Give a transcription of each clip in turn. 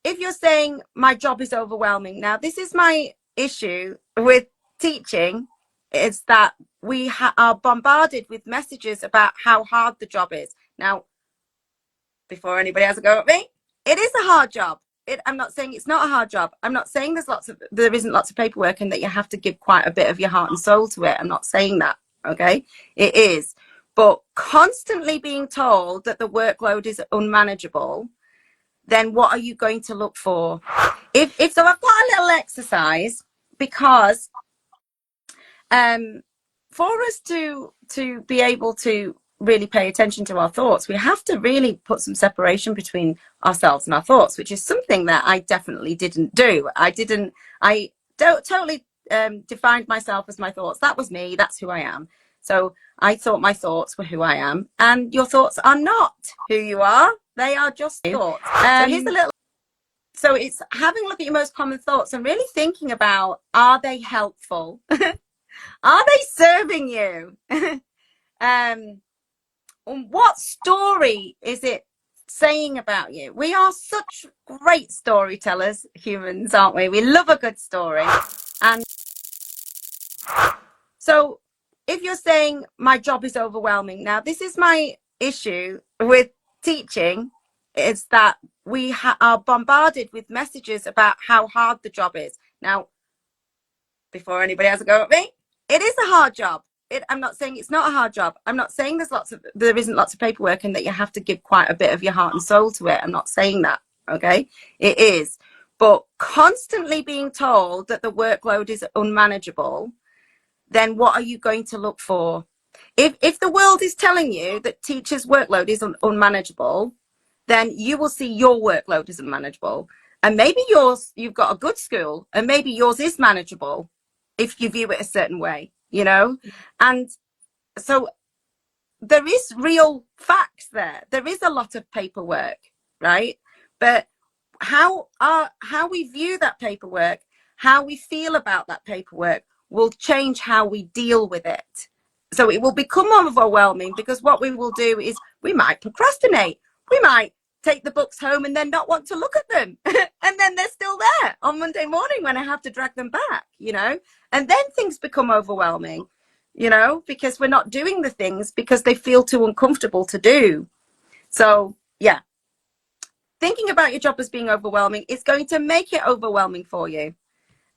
if you're saying my job is overwhelming, now this is my issue with teaching, is that we are bombarded with messages about how hard the job is. Now, before anybody has a go at me, it is a hard job. I'm not saying it's not a hard job. I'm not saying there isn't lots of paperwork and that you have to give quite a bit of your heart and soul to it. I'm not saying that. Okay, it is. But constantly being told that the workload is unmanageable, then what are you going to look for? If so, I've got a little exercise, because for us to be able to really pay attention to our thoughts, we have to really put some separation between ourselves and our thoughts, which is something that I definitely didn't do. I don't totally defined myself as my thoughts. That was me. That's who I am. So I thought my thoughts were who I am, and your thoughts are not who you are. They are just thoughts. So here's a little. So it's having a look at your most common thoughts and really thinking about, are they helpful? Are they serving you? What story is it saying about you? We are such great storytellers, humans, aren't we? We love a good story. And so if you're saying my job is overwhelming, now this is my issue with teaching, is that we are bombarded with messages about how hard the job is. Now, before anybody has a go at me, it is a hard job. I'm not saying it's not a hard job. I'm not saying there isn't lots of paperwork and that you have to give quite a bit of your heart and soul to it. I'm not saying that. Okay, it is. But constantly being told that the workload is unmanageable, then what are you going to look for? If the world is telling you that teachers' workload is unmanageable, then you will see your workload is unmanageable. And maybe you've got a good school, and maybe yours is manageable if you view it a certain way, you know? And so there is real facts there. There is a lot of paperwork, right? But how we view that paperwork, how we feel about that paperwork, will change how we deal with it. So it will become overwhelming, because what we will do is we might procrastinate. We might take the books home and then not want to look at them. And then they're still there on Monday morning when I have to drag them back, you know, and then things become overwhelming, you know, because we're not doing the things because they feel too uncomfortable to do. So yeah, thinking about your job as being overwhelming is going to make it overwhelming for you.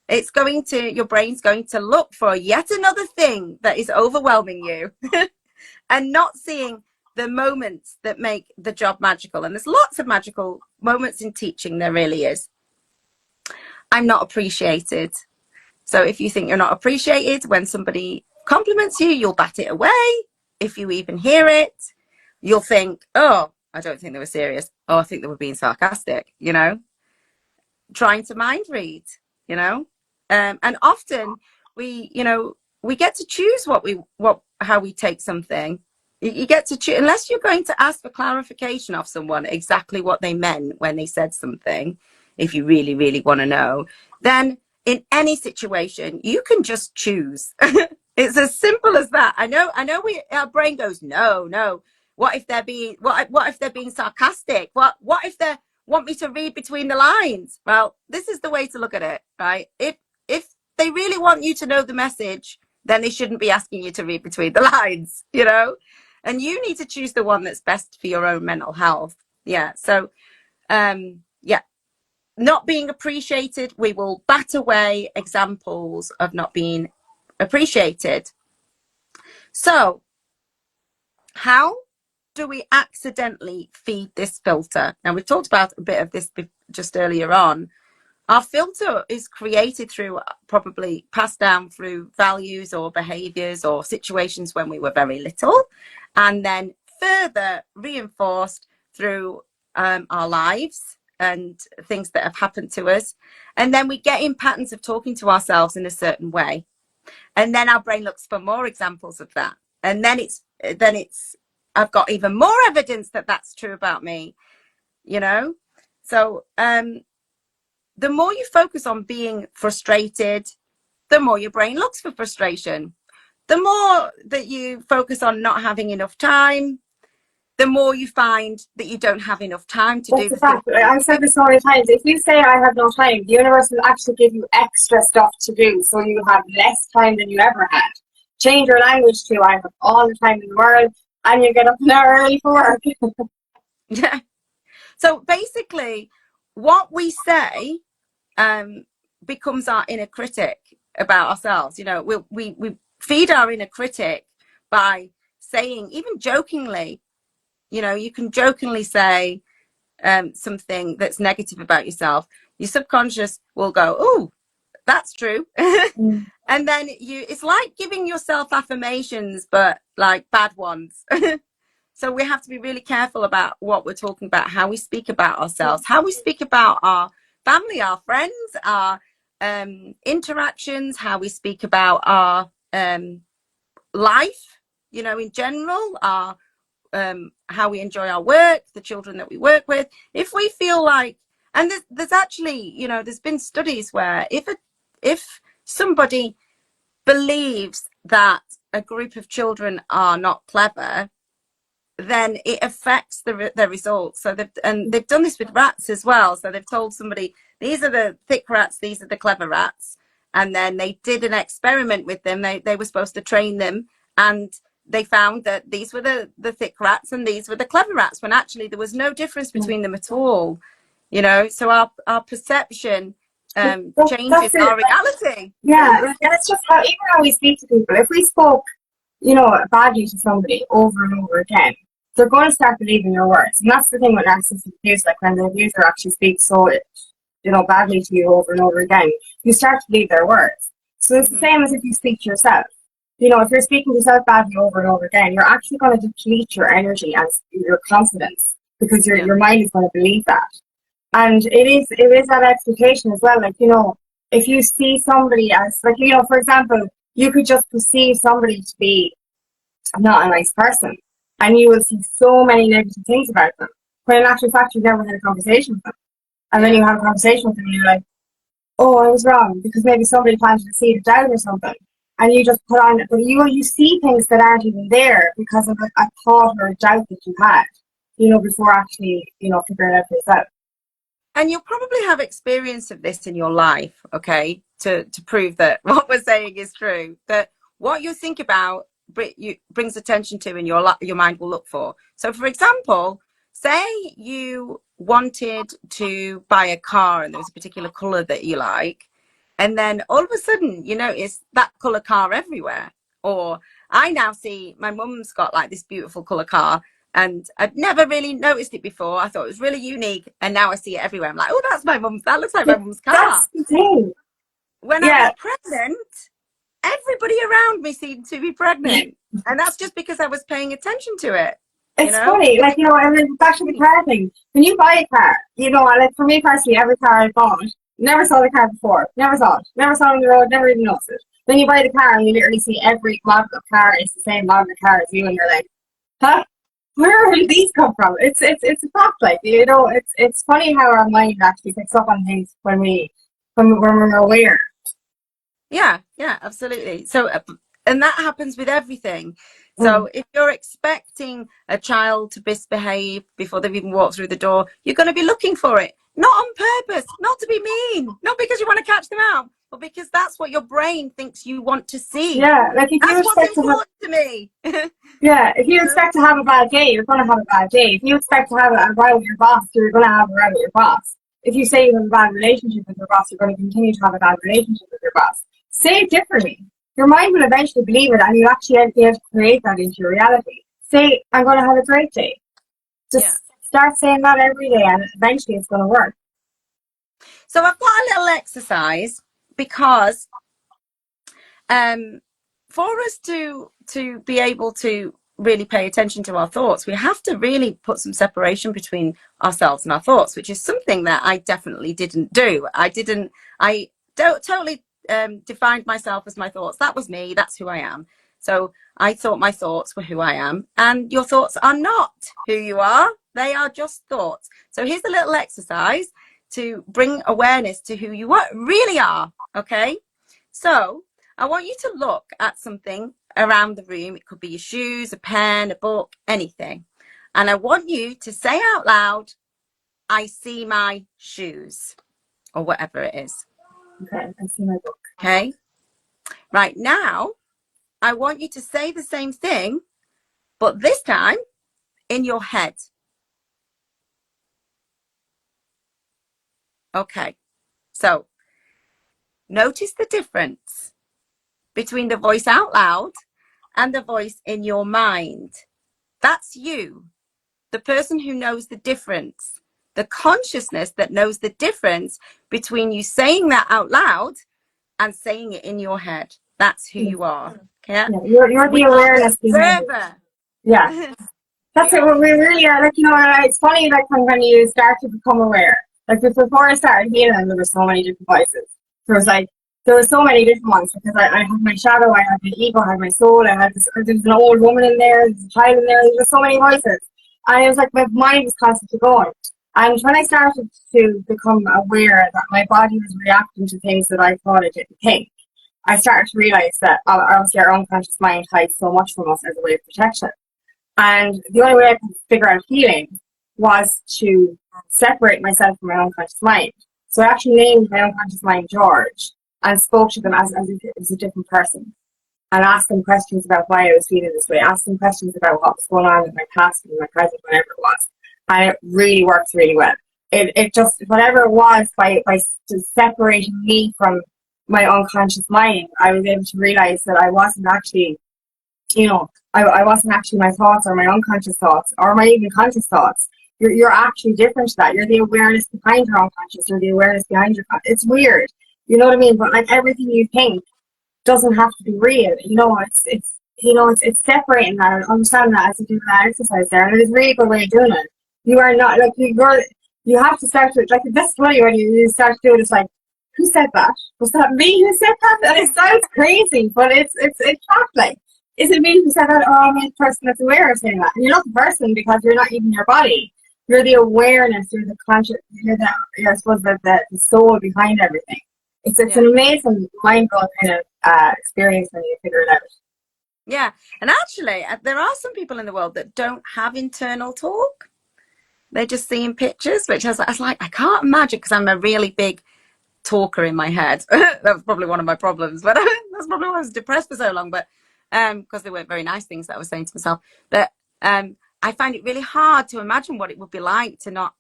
Your brain's going to look for yet another thing that is overwhelming you and not seeing the moments that make the job magical. And there's lots of magical moments in teaching. There really is. I'm not appreciated. So if you think you're not appreciated, when somebody compliments you, you'll bat it away. If you even hear it, you'll think, oh, I don't think they were serious. Oh, I think they were being sarcastic, you know, trying to mind read, you know. And often we get to choose how we take something. You get to choose, unless you're going to ask for clarification of someone exactly what they meant when they said something. If you really, really want to know, then in any situation, you can just choose. It's as simple as that. I know our brain goes, no. What if they're being sarcastic? What if they want me to read between the lines? Well, this is the way to look at it, right? If they really want you to know the message, then they shouldn't be asking you to read between the lines, you know? And you need to choose the one that's best for your own mental health. Yeah. So, not being appreciated, we will bat away examples of not being appreciated. So, how do we accidentally feed this filter? Now, we've talked about a bit of this just earlier on. Our filter is created through, probably passed down through values or behaviors or situations when we were very little, and then further reinforced through our lives and things that have happened to us. And then we get in patterns of talking to ourselves in a certain way. And then our brain looks for more examples of that. And then I've got even more evidence that that's true about me, you know? So, the more you focus on being frustrated, the more your brain looks for frustration. The more that you focus on not having enough time, the more you find that you don't have enough time to do That's a the things. fact. I've said this so many times. If you say I have no time, the universe will actually give you extra stuff to do, so you have less time than you ever had. Change your language to I have all the time in the world, and you get up an hour early for work. Yeah. So basically, what we say becomes our inner critic about ourselves. You know, we feed our inner critic by saying, even jokingly, you know, you can jokingly say something that's negative about yourself. Your subconscious will go, oh, that's true. And then it's like giving yourself affirmations, but like bad ones. So we have to be really careful about what we're talking about, how we speak about ourselves, how we speak about our family, our friends, our interactions, how we speak about our life, you know, in general, our how we enjoy our work, the children that we work with. If we feel like, and there's actually, you know, there's been studies where if somebody believes that a group of children are not clever, then it affects the results. So they've done this with rats as well. So they've told somebody, these are the thick rats, these are the clever rats, and then they did an experiment with them. They were supposed to train them, and they found that these were the thick rats and these were the clever rats, when actually there was no difference between them at all. You know, so our perception changes our reality. Yeah, like, and it's just how, even how we speak to people. If we spoke, badly to somebody over and over again, they're going to start believing your words. And that's the thing with narcissistic abuse. Like, when the abuser actually speaks so, badly to you over and over again, you start to believe their words. So it's the same as if you speak to yourself. If you're speaking to yourself badly over and over again, you're actually going to deplete your energy and your confidence, because your mind is going to believe that. And it is that expectation as well. Like, if you see somebody as, like, for example, you could just perceive somebody to be not a nice person, and you will see so many negative things about them, when in actual fact you've never had a conversation with them. And then you have a conversation with them and you're like, oh, I was wrong, because maybe somebody planted a seed of doubt or something. And you just put on, but you see things that aren't even there because of a thought or a doubt that you had, before actually, figuring it out for yourself. And you'll probably have experience of this in your life, okay, to prove that what we're saying is true, that what you think about brings attention to, and your mind will look for. So, for example, say you wanted to buy a car and there was a particular color that you like, and then all of a sudden you notice that color car everywhere. Or I now see my mum's got like this beautiful color car, and I'd never really noticed it before. I thought it was really unique, and now I see it everywhere. I'm like, oh, that's my mum's. That looks like my mum's car. That's the thing. When I was pregnant, everybody around me seemed to be pregnant, and that's just because I was paying attention to it. It's funny, like, and then it's actually the car thing. When you buy a car, like, for me personally, every car I bought, never saw the car before, never saw it on the road, never even noticed it. Then you buy the car and you literally see every model of car is the same model of car as you, and you're like, huh? Where did these come from? It's a fact, like, it's funny how our mind actually picks up on things when we're aware. Yeah, absolutely. So, and that happens with everything. So if you're expecting a child to misbehave before they've even walked through the door, you're going to be looking for it. Not on purpose, not to be mean, not because you want to catch them out, but because that's what your brain thinks you want to see. Yeah, like, if that's what's important to me. Yeah, if you expect to have a bad day, you're going to have a bad day. If you expect to have a row with your boss, you're going to have a row with your boss. If you say you have a bad relationship with your boss, you're going to continue to have a bad relationship with your boss. Say it differently. Your mind will eventually believe it, and you'll actually be able to create that into your reality. Say, I'm going to have a great day. Just start saying that every day, and eventually it's going to work. So I've got a little exercise, because for us to be able to really pay attention to our thoughts, we have to really put some separation between ourselves and our thoughts, which is something that I definitely didn't do. I don't totally defined myself as my thoughts. That was me. That's who I am. So I thought my thoughts were who I am, and your thoughts are not who you are. They are just thoughts. So here's a little exercise to bring awareness to who you really are. Okay. So I want you to look at something around the room. It could be your shoes, a pen, a book, anything. And I want you to say out loud, I see my shoes, or whatever it is. Okay, I see my book. Okay. Right now, I want you to say the same thing, but this time in your head. Okay. So notice the difference between the voice out loud and the voice in your mind. That's you, the person who knows the difference, the consciousness that knows the difference between you saying that out loud and saying it in your head. That's who Yeah, you are. Okay. yeah. You're We the are the awareness behind it. observer. Yeah. We That's it. are the We really are. Like, you know, it's funny, like, when you start to become aware. Like, before I started healing, there were so many different voices. There were so many different ones because I had my shadow, I had my ego, I had my soul, there was an old woman in there, there was a child in there, there were so many voices. And it was like my mind was constantly going. And when I started to become aware that my body was reacting to things that I thought it didn't think, I started to realize that obviously our unconscious mind hides so much from us as a way of protection. And the only way I could figure out healing was to separate myself from my unconscious mind. So I actually named my unconscious mind George and spoke to them as if it was a different person and asked them questions about why I was feeling this way, asked them questions about what was going on in my past and my present, whatever it was. And it really works really well. It just, whatever it was, by separating me from my unconscious mind, I was able to realize that I wasn't actually, you know, I wasn't actually my thoughts or my unconscious thoughts or my even conscious thoughts. You're actually different to that. You're the awareness behind your unconscious. You're the awareness behind your conscious. It's weird, you know what I mean? But like everything you think doesn't have to be real. You know, it's separating that and understanding that as you do that exercise there, and it is a really good way of doing it. You are not like you have to start to like this funny when you start to do it. It's like, who said that? Was that me who said that? And it sounds crazy, but it's not like. Is it me who said that, or am I the person that's aware of saying that? And you're not the person because you're not even your body. You're the awareness, you're the conscious, I suppose, the soul behind everything. It's an amazing, mind-blowing kind of experience when you figure it out. Yeah. And actually, there are some people in the world that don't have internal talk. They're just seeing pictures, which I was like, I can't imagine because I'm a really big talker in my head. That was probably one of my problems, but that's probably why I was depressed for so long. But because they weren't very nice things that I was saying to myself. But I find it really hard to imagine what it would be like to not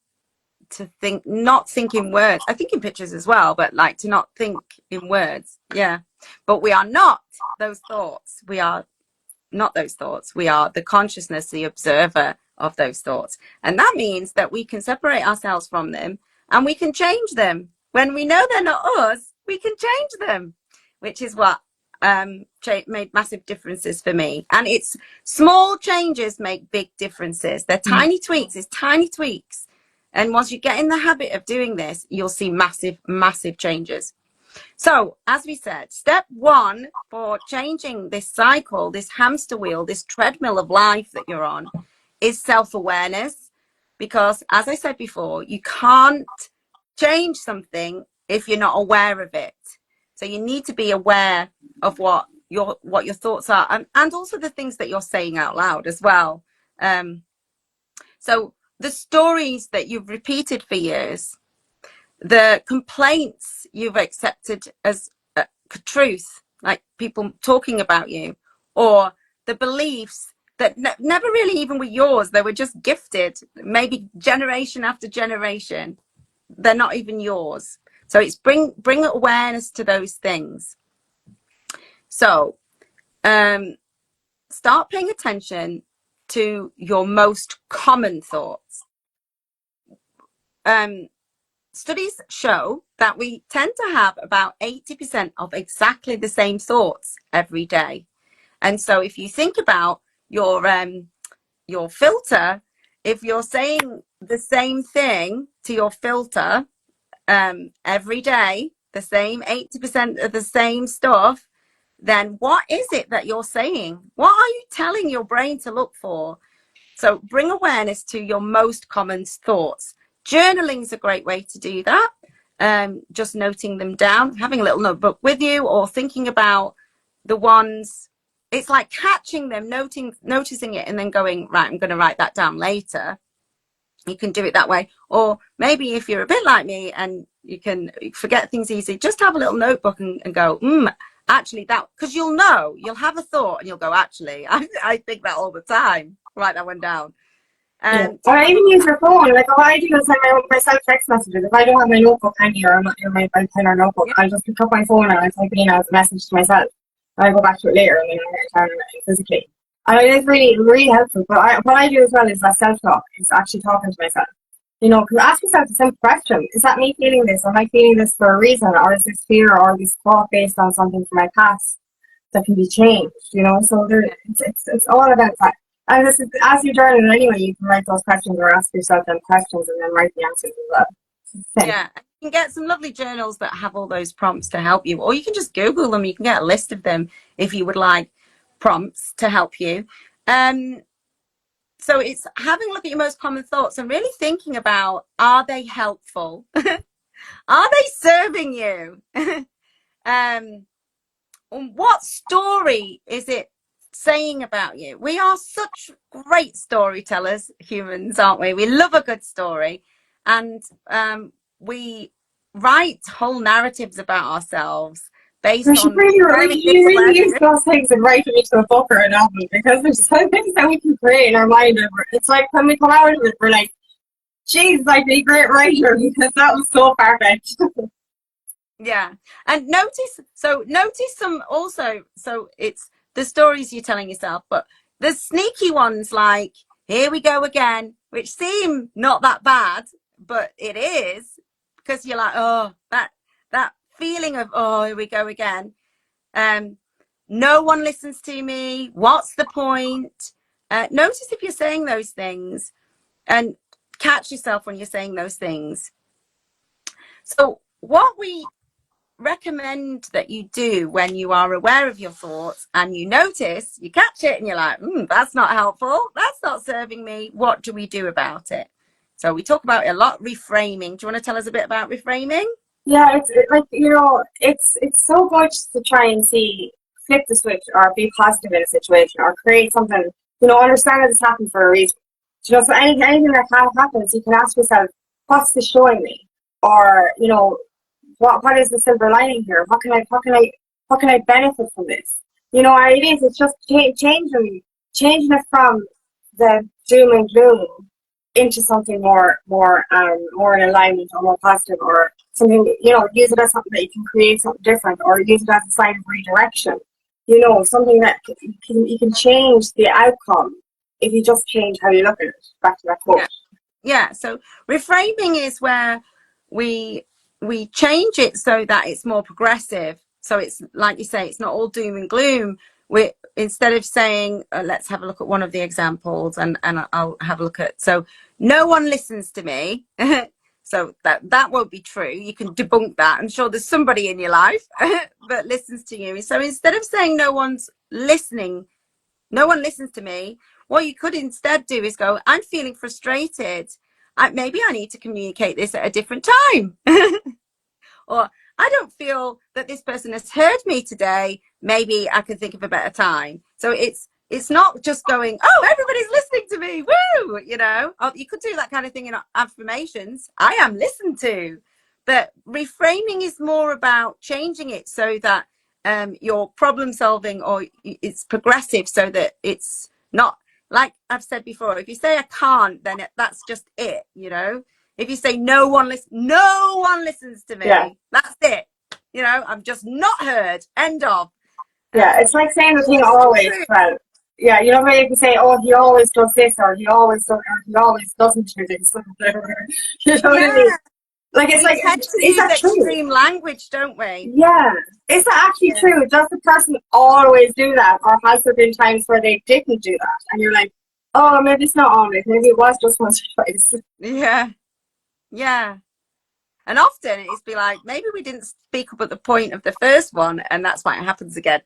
think in words. I think in pictures as well, but like to not think in words. Yeah. But we are not those thoughts. We are not those thoughts. We are the consciousness, the observer of those thoughts. And that means that we can separate ourselves from them and we can change them. When we know they're not us, we can change them, which is what made massive differences for me. And it's small changes make big differences. They're tiny tweaks. It's tiny tweaks. And once you get in the habit of doing this, you'll see massive, massive changes. So, as we said, step one for changing this cycle, this hamster wheel, this treadmill of life that you're on is self-awareness. Because, as I said before, you can't change something if you're not aware of it. So you need to be aware of what your thoughts are and also the things that you're saying out loud as well. So the stories that you've repeated for years, the complaints you've accepted as truth, like people talking about you, or the beliefs that never really even were yours, they were just gifted, maybe generation after generation, they're not even yours. So it's bring awareness to those things. So start paying attention to your most common thoughts. Studies show that we tend to have about 80% of exactly the same thoughts every day. And so if you think about your filter, if you're saying the same thing to your filter every day, the same 80% of the same stuff, then what is it that you're saying? What are you telling your brain to look for? So bring awareness to your most common thoughts. Journaling is a great way to do that. Just noting them down, having a little notebook with you, or thinking about the ones it's like catching them, noticing it, and then going, right, I'm going to write that down later. You can do it that way. Or maybe if you're a bit like me and you can forget things easy, just have a little notebook and go, actually that, because you'll have a thought and you'll go, actually, I think that all the time. Write that one down. Yeah. Or I even use your phone. Like, what I do is send myself text messages. If I don't have my notebook handy or my pen or notebook, I'll just pick up my phone and I type it in as a message to myself. And I go back to it later and then I return it physically. And it is really, really helpful. But what I do as well is that self-talk. It's actually talking to myself. You know, because ask yourself the simple question: is that me feeling this? Am I feeling this for a reason, or is this fear or this thought based on something from my past that can be changed? You know, so it's all about that. And this is, as you journal anyway, you can write those questions or ask yourself them questions and then write the answers as well. Yeah, you can get some lovely journals that have all those prompts to help you, or you can just Google them. You can get a list of them if you would like prompts to help you. So it's having a look at your most common thoughts and really thinking about, are they helpful? Are they serving you? What story is it saying about you? We are such great storytellers, humans, aren't we? We love a good story, and we write whole narratives about ourselves based on you really use those things and write them into a book or a novel, because there's some things that we can create in our mind. It's like when we come out of it, we're like, "Jeez, I'd be a great writer because that was so far-fetched." Yeah, and notice some also. So it's the stories you're telling yourself, but the sneaky ones like "here we go again," which seem not that bad, but it is, because you're like, oh, that feeling of, oh, here we go again. No one listens to me. What's the point? Notice if you're saying those things and catch yourself when you're saying those things. So what we recommend that you do when you are aware of your thoughts and you notice, you catch it and you're like, that's not helpful, that's not serving me, what do we do about it? So we talk about it a lot. Reframing. Do you want to tell us a bit about reframing? Yeah, like, you know, it's so good to try and flip the switch or be positive in a situation or create something, you know, understand that it's happened for a reason. You know, so anything that happens, you can ask yourself, what's this showing me? Or, you know, what is the silver lining here? How can I benefit from this? You know, it's just changing it from the doom and gloom into something more in alignment or more positive, or something, you know, use it as something that you can create something different, or use it as a sign of redirection. You know, something that you can change the outcome if you just change how you look at it. Back to that quote. Yeah. So reframing is where we change it so that it's more progressive. So it's like you say, it's not all doom and gloom. We, instead of saying, let's have a look at one of the examples, and I'll have a look at, so no one listens to me. So that won't be true. You can debunk that. I'm sure there's somebody in your life that listens to you. So instead of saying no one listens to me, what you could instead do is go, I'm feeling frustrated. Maybe I need to communicate this at a different time. Or I don't feel that this person has heard me today. Maybe I can think of a better time. So it's not just going, oh, everybody's listening to me. Woo! You know, you could do that kind of thing in affirmations. I am listened to. But reframing is more about changing it so that your problem solving, or it's progressive, so that it's not, like I've said before, if you say I can't, then that's just it, you know. If you say no one listens to me, that's it. You know, I'm just not heard. End of. Yeah, it's like saying the thing always. Well, yeah, you know, if you say, "Oh, he always does this," or "he always doesn't do this," you know what I mean? Like, it's like, tend to is use that true? extreme language, don't we? Yeah, is that actually true? Does the person always do that, or has there been times where they didn't do that, and you're like, "Oh, maybe it's not always. Maybe it was just once or twice." Yeah. And often it's be like, maybe we didn't speak up at the point of the first one, and that's why it happens again.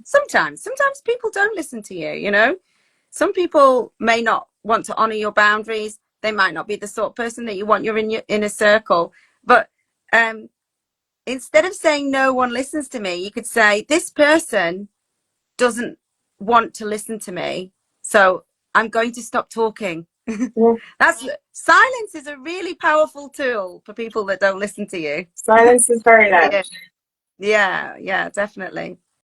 Sometimes people don't listen to you, you know. Some people may not want to honor your boundaries. They might not be the sort of person that you want you're in your inner circle. But instead of saying no one listens to me, you could say, this person doesn't want to listen to me, so I'm going to stop talking. Yeah. That's silence is a really powerful tool for people that don't listen to you. Silence is very loud. Yeah, yeah, definitely.